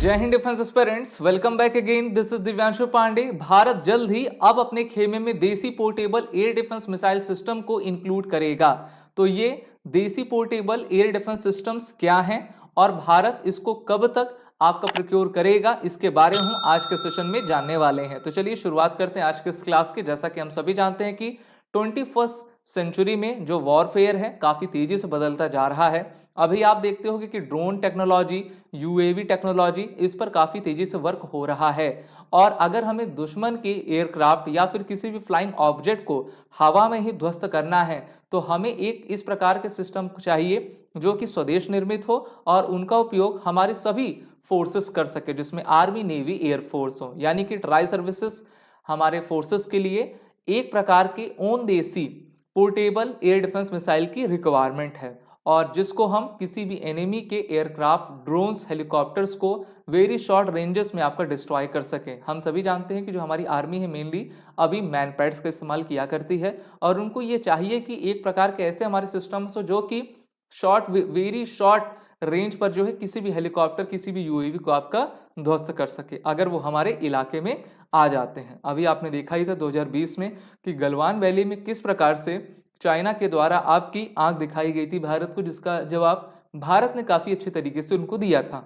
जय हिंद defence aspirants, welcome back again. This is Divyanshu Pandey. Bharat जल्द ही अब अपने खेमे में देसी portable air defence missile system को इंक्लूड करेगा। तो ये देसी पोर्टेबल एयर डिफेंस सिस्टम्स क्या हैं और भारत इसको कब तक आपका प्रोक्योर करेगा, इसके बारे में हम आज के सेशन में जानने वाले हैं। तो चलिए शुरुआत करते हैं आज के इस क्लास की। जैसा कि हम सभी जानते हैं कि 21st सेंचुरी में जो वॉरफेयर है काफी तेजी से बदलता जा रहा है। अभी आप देखते होंगे कि ड्रोन टेक्नोलॉजी, यूएवी टेक्नोलॉजी, इस पर काफी तेजी से वर्क हो रहा है। और अगर हमें दुश्मन के एयरक्राफ्ट या फिर किसी भी फ्लाइंग ऑब्जेक्ट को हवा में ही ध्वस्त करना है तो हमें एक इस प्रकार के सिस्टम चाहिए जो कि स्वदेश निर्मित हो और उनका उपयोग हमारे सभी फोर्सेस कर सके, जिसमें आर्मी, नेवी, एयरफोर्स हो। यानी कि ट्राई सर्विसेज हमारे फोर्सेस के लिए एक प्रकार के ओन देसी पोर्टेबल एयर डिफेंस मिसाइल की रिक्वायरमेंट है, और जिसको हम किसी भी एनिमी के एयरक्राफ्ट, ड्रोन्स, हेलीकॉप्टर्स को वेरी शॉर्ट रेंजेस में आपका डिस्ट्रॉय कर सके। हम सभी जानते हैं कि जो हमारी आर्मी है मेनली अभी मैनपैड्स का इस्तेमाल किया करती है, और उनको ये चाहिए कि एक प्रकार के ऐसे हमारे सिस्टम्स हो जो कि वेरी शॉर्ट रेंज पर जो है किसी भी हेलीकॉप्टर, किसी भी यूएवी को आपका ध्वस्त कर सके अगर वो हमारे इलाके में आ जाते हैं। अभी आपने देखा ही था 2020 में कि गलवान वैली में किस प्रकार से चाइना के द्वारा आपकी आंख दिखाई गई थी भारत को, जिसका जवाब भारत ने काफी अच्छे तरीके से उनको दिया था।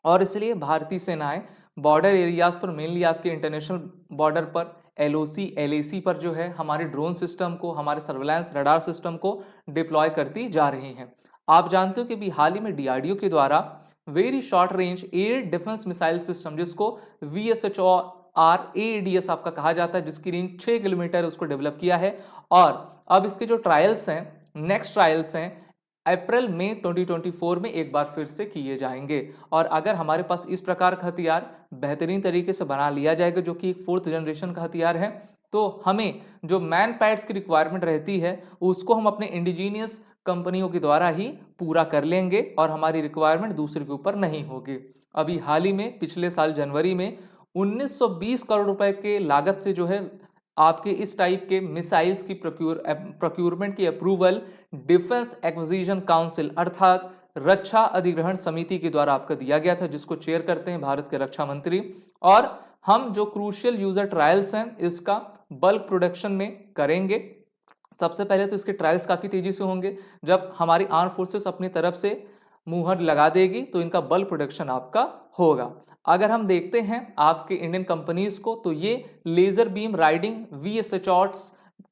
और इसलिए भारतीय सेनाएं बॉर्डर एरियाज पर, मेनली आपके इंटरनेशनल बॉर्डर पर, एलओसी, एलएसी पर जो है हमारे ड्रोन सिस्टम को, हमारे सर्वेलेंस रडार सिस्टम को डिप्लॉय करती जा रही हैं। आप जानते हो कि भी हाल ही में डीआरडीओ के द्वारा very short range air defence missile system, जिसको VSHOR AADS आपका कहा जाता है, जिसकी रेंज 6 किलोमीटर उसको डेवलप किया है। और अब इसके जो ट्रायल्स हैं, नेक्स्ट ट्रायल्स हैं, अप्रैल मई 2024 में एक बार फिर से किए जाएंगे। और अगर हमारे पास इस प्रकार का हथियार बेहतरीन तरीके से बना लिया जाएगा, जो कि एक 4th जनरेशन का हथियार है, तो हमें जो मैन पैड्स की रिक्वायरमेंट रहती है उसको हम अपने इंडिजीनियस कंपनियों के द्वारा ही पूरा कर लेंगे और हमारी रिक्वायरमेंट दूसरे के ऊपर नहीं होगी। अभी हाल ही में पिछले साल जनवरी में 1920 करोड़ रुपए के लागत से जो है आपके इस टाइप के मिसाइल्स की प्रोक्यूरमेंट की अप्रूवल डिफेंस एक्विजिशन काउंसिल अर्थात रक्षा अधिग्रहण समिति के द्वारा आपका दिया गया था, जिसको चेयर करते हैं भारत के रक्षा मंत्री। और हम जो क्रूशियल यूजर ट्रायल्स हैं इसका बल्क प्रोडक्शन में करेंगे। सबसे पहले तो इसके ट्रायल्स काफी तेजी से होंगे। जब हमारी आर्म फोर्सेस अपनी तरफ से मुहर लगा देगी तो इनका बल्क प्रोडक्शन आपका होगा। अगर हम देखते हैं आपके इंडियन कंपनीज को, तो ये लेजर बीम राइडिंग VSHORs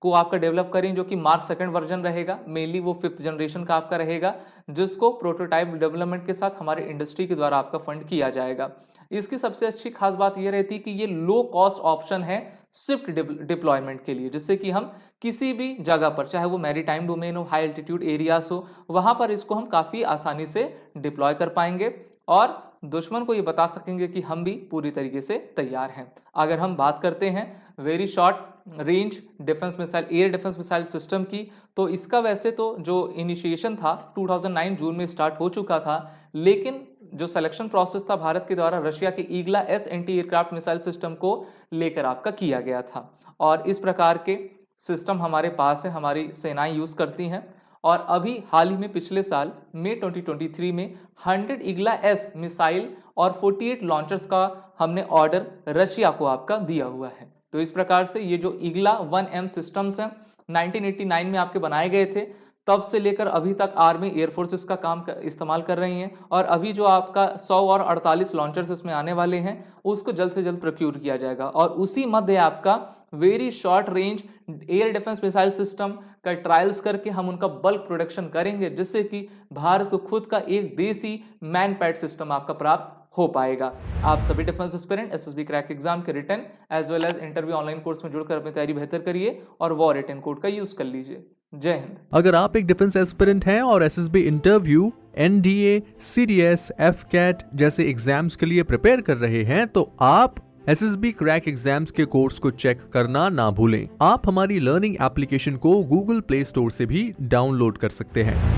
को आपका डेवलप करें, जो कि मार्क 2 वर्जन रहेगा। मेनली वो 5th जनरेशन का आपका रहेगा, जिसको प्रोटोटाइप डेवलपमेंट के साथ हमारे इंडस्ट्री के द्वारा आपका फंड किया जाएगा। इसकी सबसे अच्छी खास बात यह रहती है कि ये लो कॉस्ट ऑप्शन है स्विफ्ट डिप्लॉयमेंट के लिए, जिससे कि हम किसी भी जगह पर, चाहे वो मैरीटाइम डोमेन हो, हाई एल्टीट्यूड एरियाज हो, वहां पर इसको हम काफी आसानी से डिप्लॉय कर पाएंगे और दुश्मन को ये बता सकेंगे कि हम भी पूरी तरीके से तैयार हैं। अगर हम बात करते हैं very short range defence missile, air defence missile system की, तो इसका वैसे तो जो इनिशिएशन था 2009 जून में स्टार्ट हो चुका था, लेकिन जो सिलेक्शन प्रोसेस था भारत के द्वारा रशिया के ईगला S anti aircraft missile system को लेकर आपका किया गया था। और इस प्रकार के सिस्टम हमारे पास है, हमारी सेनाएं यूज करती हैं। और अभी हाल ही में पिछले साल मई 2023 में 100 ईगला S मिसाइल और 48 लॉन्चर्स का हमने ऑर्डर रशिया को आपका दिया हुआ है। तो इस प्रकार से ये जो ईगला 1M सिस्टम्स हैं 1989 में आपके बनाए गए थे, तब से लेकर अभी तक आर्मी, एयरफोर्स इसका इस्तेमाल कर रही हैं। और अभी जो आपका 100 और 48 लॉन्चर्स इसमें आने वाले हैं उसको जल्द से जल्द प्रोक्यूर किया जाएगा। और उसी मध्य आपका very short range air defence missile system का ट्रायल्स करके हम उनका बल्क प्रोडक्शन करेंगे, जिससे कि भारत को खुद का एक देसी मैन पैड सिस्टम आपका प्राप्त हो पाएगा। आप सभी defence aspirant SSB crack exam के written as well as interview online course में जुड़कर अपनी तैयारी बेहतर करिए और वॉर रिटन कोड का यूज कर लीजिए। जय हिंद। अगर आप एक डिफेंस एस्पिरेंट हैं और SSB interview, NDA, CDS, FCAT जैसे एग्जाम्स के लिए प्रिपेयर कर रहे हैं, तो आप SSB क्रैक एग्जाम्स के कोर्स को चेक करना ना भूलें। आप हमारी लर्निंग एप्लीकेशन को Google Play Store से भी डाउनलोड कर सकते हैं।